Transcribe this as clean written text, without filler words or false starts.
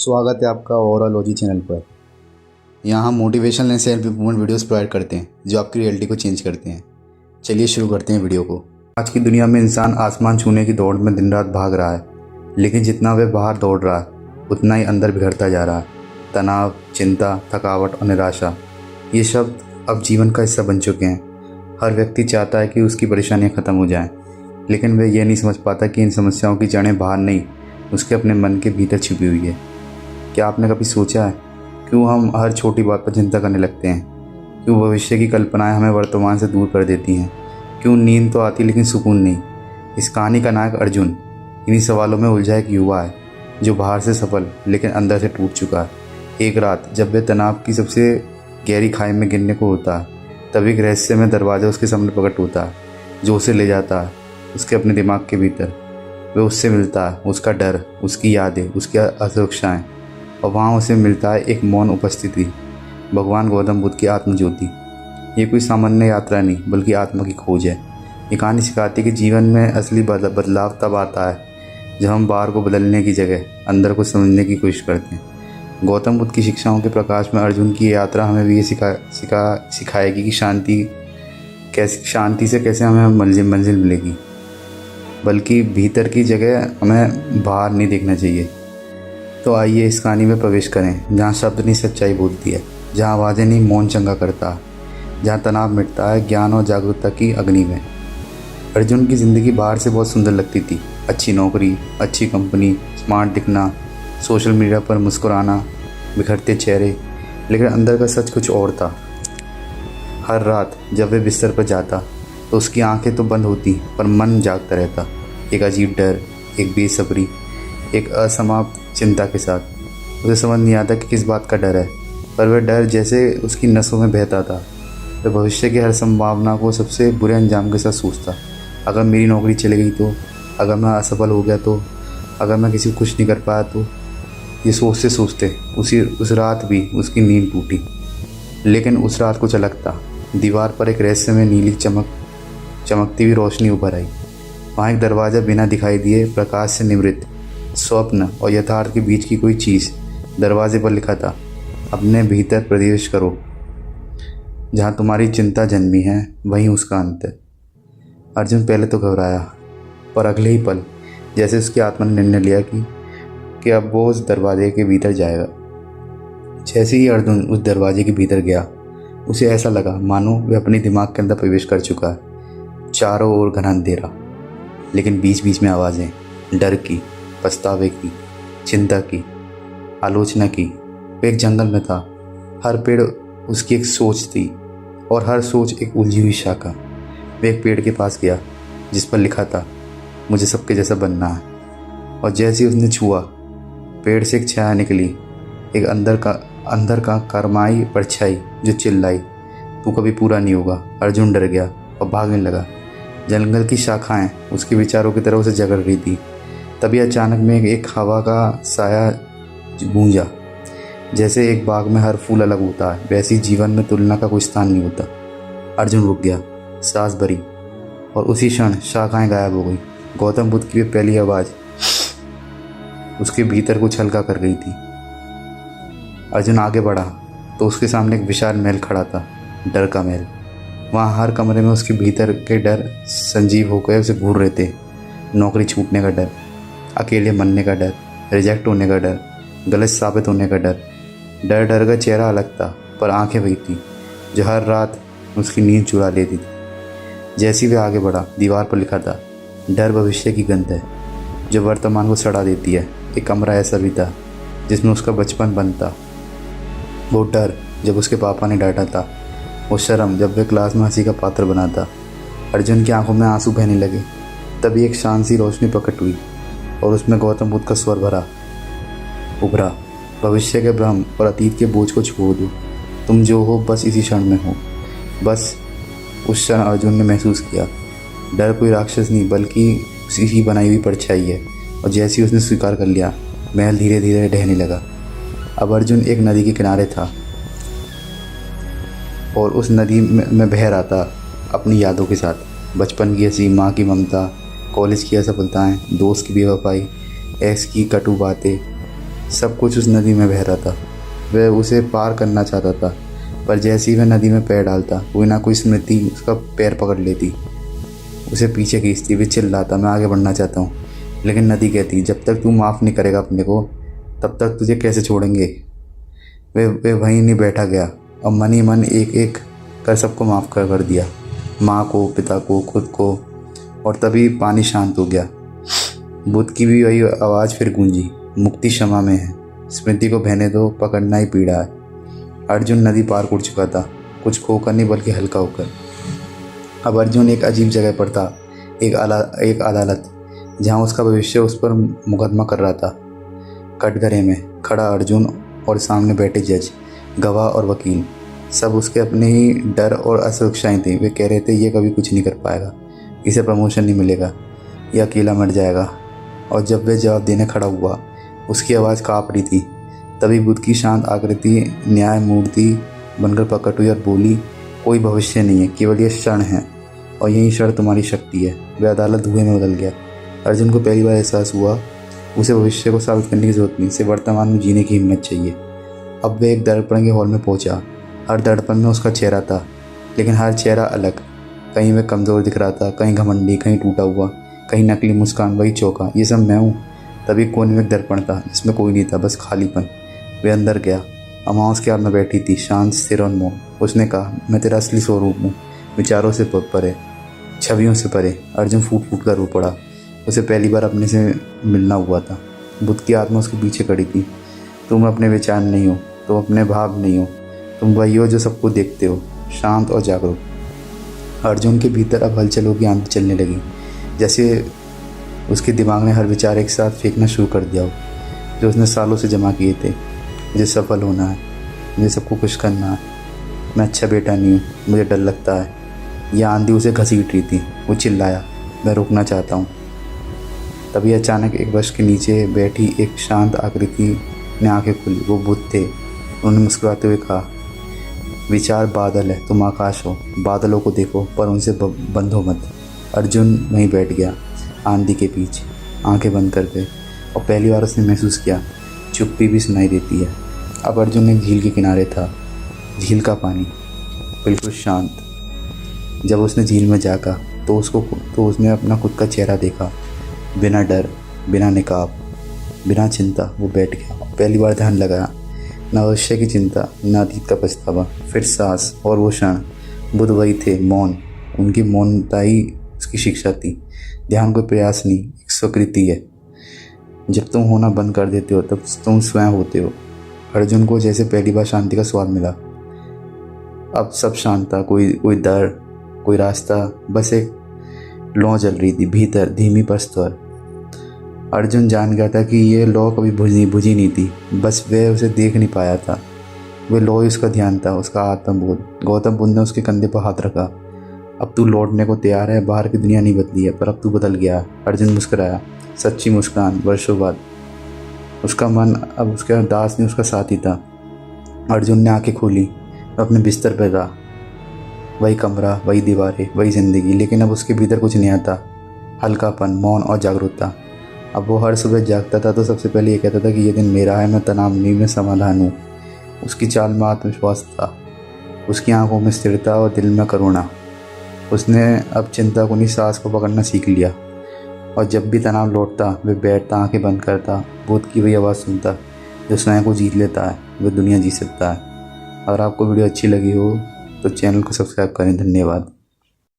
स्वागत है आपका ओवरऑलॉजी चैनल पर। यहाँ हम motivational and self improvement videos provide करते हैं जो आपकी रियलिटी को चेंज करते हैं। चलिए शुरू करते हैं वीडियो को। आज की दुनिया में इंसान आसमान छूने की दौड़ में दिन रात भाग रहा है, लेकिन जितना वह बाहर दौड़ रहा है उतना ही अंदर बिखरता जा रहा है। तनाव, चिंता, थकावट और निराशा, ये शब्द अब जीवन का हिस्सा बन चुके हैं। हर व्यक्ति चाहता है कि उसकी परेशानियाँ ख़त्म हो जाएँ, लेकिन वह यह नहीं समझ पाता कि इन समस्याओं की जड़ें बाहर नहीं, उसके अपने मन के भीतर छिपी हुई है। क्या आपने कभी सोचा है क्यों हम हर छोटी बात पर चिंता करने लगते हैं? क्यों भविष्य की कल्पनाएं हमें वर्तमान से दूर कर देती हैं? क्यों नींद तो आती लेकिन सुकून नहीं? इस कहानी का नायक अर्जुन इन्हीं सवालों में उलझा एक युवा है जो बाहर से सफल लेकिन अंदर से टूट चुका है। एक रात जब वह तनाव की सबसे गहरी खाई में गिरने को होता है, तब एक रहस्यमय दरवाज़ा उसके सामने प्रकट होता है जो उसे ले जाता है उसके अपने दिमाग के भीतर। वह उससे मिलता है, उसका डर, उसकी यादें, उसकी असुरक्षाएँ, और वहाँ उसे मिलता है एक मौन उपस्थिति, भगवान गौतम बुद्ध की आत्मज्योति। ये कोई सामान्य यात्रा नहीं बल्कि आत्मा की खोज है। ये कहानी सिखाती है कि जीवन में असली बदलाव तब आता है जब हम बाहर को बदलने की जगह अंदर को समझने की कोशिश करते हैं। गौतम बुद्ध की शिक्षाओं के प्रकाश में अर्जुन की ये यात्रा हमें भी ये सिखाएगी कि शांति से कैसे हमें मंजिल मिलेगी, बल्कि भीतर की जगह हमें बाहर नहीं देखना चाहिए। तो आइए इस कहानी में प्रवेश करें जहाँ शब्द नहीं सच्चाई बोलती है, जहाँ आवाज़ें नहीं मौन चंगा करता, जहाँ तनाव मिटता है ज्ञान और जागरूकता की अग्नि में। अर्जुन की ज़िंदगी बाहर से बहुत सुंदर लगती थी। अच्छी नौकरी, अच्छी कंपनी, स्मार्ट दिखना, सोशल मीडिया पर मुस्कुराना, बिखरते चेहरे, लेकिन अंदर का सच कुछ और था। हर रात जब वह बिस्तर पर जाता तो उसकी आंखें तो बंद होती पर मन जागता रहता, एक अजीब डर, एक बेसब्री, एक असमाप्त चिंता के साथ। उसे समझ नहीं आता कि किस बात का डर है, पर वह डर जैसे उसकी नसों में बहता था। वह भविष्य की हर संभावना को सबसे बुरे अंजाम के साथ सोचता। अगर मेरी नौकरी चली गई तो, अगर मैं असफल हो गया तो, अगर मैं किसी को खुश नहीं कर पाया तो। ये सोचते सोचते उस रात भी उसकी नींद टूटी। लेकिन उस रात कुछ अलग था। दीवार पर एक रहस्यमय नीली चमकती हुई रोशनी उभर आई। वहाँ एक दरवाज़ा बिना दिखाई दिए प्रकाश से निवृत्त, स्वप्न और यथार्थ के बीच की कोई चीज़। दरवाजे पर लिखा था, अपने भीतर प्रवेश करो, जहाँ तुम्हारी चिंता जन्मी है वहीं उसका अंत है। अर्जुन पहले तो घबराया, पर अगले ही पल जैसे उसकी आत्मा ने निर्णय लिया कि अब वो उस दरवाजे के भीतर जाएगा। जैसे ही अर्जुन उस दरवाजे के भीतर गया, उसे ऐसा लगा मानो वह अपने दिमाग के अंदर प्रवेश कर चुका है। चारों ओर घना अंधेरा, लेकिन बीच बीच में आवाज़ें, डर की, पछतावे की, चिंता की, आलोचना की। वो एक जंगल में था। हर पेड़ उसकी एक सोच थी और हर सोच एक उलझी हुई शाखा। वह एक पेड़ के पास गया जिस पर लिखा था, मुझे सबके जैसा बनना है। और जैसे ही उसने छुआ, पेड़ से एक छाया निकली, एक अंदर का करमाई परछाई जो चिल्लाई, तू कभी पूरा नहीं होगा। अर्जुन डर गया और भागने लगा। जंगल की शाखाएं उसके विचारों की तरह उसे जकड़ रही थी। तभी अचानक में एक हवा का साया गूंजा। जैसे एक बाग में हर फूल अलग होता है, वैसे ही जीवन में तुलना का कोई स्थान नहीं होता। अर्जुन रुक गया, सांस भरी, और उसी क्षण शाखाएं गायब हो गई। गौतम बुद्ध की पहली आवाज़ उसके भीतर कुछ हल्का कर गई थी। अर्जुन आगे बढ़ा तो उसके सामने एक विशाल महल खड़ा था, डर का महल। वहाँ हर कमरे में उसके भीतर के डर संजीव होकर उसे घूर रहे थे। नौकरी छूटने का डर, अकेले मरने का डर, रिजेक्ट होने का डर, गलत साबित होने का डर। डर का चेहरा अलग था, पर आंखें वही थी जो हर रात उसकी नींद चुरा लेती थी। जैसे ही वह आगे बढ़ा, दीवार पर लिखा था, डर भविष्य की गंध है जो वर्तमान को सड़ा देती है। एक कमरा ऐसा भी था जिसमें उसका बचपन बंद था। वो डर जब उसके पापा ने डांटा था, वो शर्म जब वह क्लास में हंसी का पात्र बना था। अर्जुन की आंखों में आंसू बहने लगे। तभी एक शांत सी रोशनी प्रकट हुई और उसमें गौतम बुद्ध का स्वर उभरा, भविष्य के भ्रम और अतीत के बोझ को छोड़ दो, तुम जो हो बस इसी क्षण में हो। बस उस क्षण अर्जुन ने महसूस किया, डर कोई राक्षस नहीं बल्कि उसी की बनाई हुई परछाई है। और जैसे ही उसने स्वीकार कर लिया, महल धीरे धीरे ढहने लगा। अब अर्जुन एक नदी के किनारे था और उस नदी में बह रहा था अपनी यादों के साथ। बचपन की हंसी, माँ की ममता, कॉलेज की असफलताएं, दोस्त की बेवफाई, एक्स की कटु बातें, सब कुछ उस नदी में बह रहा था। वह उसे पार करना चाहता था, पर जैसे ही वह नदी में पैर डालता कोई ना कोई स्मृति उसका पैर पकड़ लेती, उसे पीछे खींचती। वे चिल्लाता, मैं आगे बढ़ना चाहता हूँ, लेकिन नदी कहती, जब तक तू माफ़ नहीं करेगा अपने को तब तक तुझे कैसे छोड़ेंगे। वे वहीं नहीं बैठा गया और मन ही मन एक एक कर सबको माफ़ कर दिया, माँ को, पिता को, खुद को। और तभी पानी शांत हो गया। बुद्ध की भी वही आवाज़ फिर गूंजी, मुक्ति क्षमा में है, स्मृति को बहने दो, पकड़ना ही पीड़ा है। अर्जुन नदी पार कर चुका था, कुछ खोकर नहीं बल्कि हल्का होकर। अब अर्जुन एक अजीब जगह पर था, एक अदालत, जहाँ उसका भविष्य उस पर मुकदमा कर रहा था। कटघरे में खड़ा अर्जुन और सामने बैठे जज, गवाह और वकील, सब उसके अपने ही डर और असुरक्षाएं थी। वे कह रहे थे ये कभी कुछ नहीं कर पाएगा, इसे प्रमोशन नहीं मिलेगा, यह अकेला मर जाएगा। और जब वह जवाब देने खड़ा हुआ उसकी आवाज़ काँप रही थी। तभी बुद्ध की शांत आकृति न्याय मूर्ति बनकर प्रकट हुई और बोली, कोई भविष्य नहीं है, केवल ये क्षण है और यही क्षण तुम्हारी शक्ति है। वह अदालत धुएं में बदल गया। अर्जुन को पहली बार एहसास हुआ उसे भविष्य को साबित करने की जरूरत नहीं, उसे वर्तमान में जीने की हिम्मत चाहिए। अब वह एक दर्पण के हॉल में पहुंचा। हर दर्पण में उसका चेहरा था, लेकिन हर चेहरा अलग। कहीं वह कमज़ोर दिख रहा था, कहीं घमंडी, कहीं टूटा हुआ, कहीं नकली मुस्कान, वही चौका, ये सब मैं हूँ। तभी कोने में एक दर्पण था जिसमें कोई नहीं था, बस खालीपन। वे अंदर गया। अम्मा उसके हाथ में बैठी थी, शांत, स्थिर और मौन। उसने कहा, मैं तेरा असली स्वरूप हूँ, विचारों से परे, छवियों से परे। अर्जुन फूट फूट कर रो पड़ा। उसे पहली बार अपने से मिलना हुआ था। बुद्ध की आत्मा उसके पीछे खड़ी थी। तुम अपने विचार नहीं हो, तुम अपने भाव नहीं हो, तुम वही हो जो सबको देखते हो, शांत और जागरूक। अर्जुन के भीतर अब हलचलों की आंधी चलने लगी, जैसे उसके दिमाग ने हर विचार एक साथ फेंकना शुरू कर दिया हो, जो उसने सालों से जमा किए थे। मुझे सफल होना है, मुझे सबको खुश करना है, मैं अच्छा बेटा नहीं हूँ, मुझे डर लगता है। यह आंधी उसे घसीट रही थी। वो चिल्लाया, मैं रुकना चाहता हूँ। तभी अचानक एक वृक्ष के नीचे बैठी एक शांत आकृति ने आंखें खुली। वो बुद्ध थे। उन्होंने मुस्कुराते हुए कहा, विचार बादल है, तुम आकाश हो, बादलों को देखो पर उनसे बंधो मत। अर्जुन वहीं बैठ गया, आंधी के पीछे, आंखें बंद कर गए। और पहली बार उसने महसूस किया चुप्पी भी सुनाई देती है। अब अर्जुन एक झील के किनारे था। झील का पानी बिल्कुल शांत। जब उसने झील में झांका तो उसने अपना खुद का चेहरा देखा, बिना डर, बिना निकाब, बिना चिंता। वो बैठ गया। पहली बार ध्यान लगाया, न भविष्य की चिंता, न अतीत का पछतावा। फिर सांस और वो क्षण। बुद्ध वही थे, मौन। उनकी मौनता ही उसकी शिक्षा थी। ध्यान कोई प्रयास नहीं, एक स्वीकृति है। जब तुम होना बंद कर देते हो तब तुम स्वयं होते हो। अर्जुन को जैसे पहली बार शांति का स्वाद मिला। अब सब शांत था, कोई डर, कोई रास्ता, बस एक लौ जल रही थी भीतर, धीमी पर स्वर। अर्जुन जान गया था कि ये लौ कभी बुझी नहीं थी, बस वह उसे देख नहीं पाया था। वह लौ ही उसका ध्यान था, उसका आत्मबोध। गौतम बुद्ध ने उसके कंधे पर हाथ रखा। अब तू लौटने को तैयार है, बाहर की दुनिया नहीं बदली है पर अब तू बदल गया। अर्जुन मुस्कुराया, सच्ची मुस्कान, वर्षों बाद। उसका मन अब उसका दास नहीं, उसका साथी था। अर्जुन ने आंखें खोली, अपने बिस्तर पर था। वही कमरा, वही दीवारें, वही जिंदगी, लेकिन अब उसके भीतर कुछ नया था, हल्कापन, मौन और जागरूकता। अब वो हर सुबह जागता था तो सबसे पहले ये कहता था कि ये दिन मेरा है, मैं तनाव नहीं, मैं समाधान हूँ। उसकी चाल में आत्मविश्वास था, उसकी आंखों में स्थिरता और दिल में करुणा। उसने अब चिंता को नहीं, सांस को पकड़ना सीख लिया। और जब भी तनाव लौटता वे बैठता, आंखें बंद करता, बुद्ध की वही आवाज़ सुनता, जो स्वयं को जीत लेता है वह दुनिया जीत सकता है। अगर आपको वीडियो अच्छी लगी हो तो चैनल को सब्सक्राइब करें। धन्यवाद।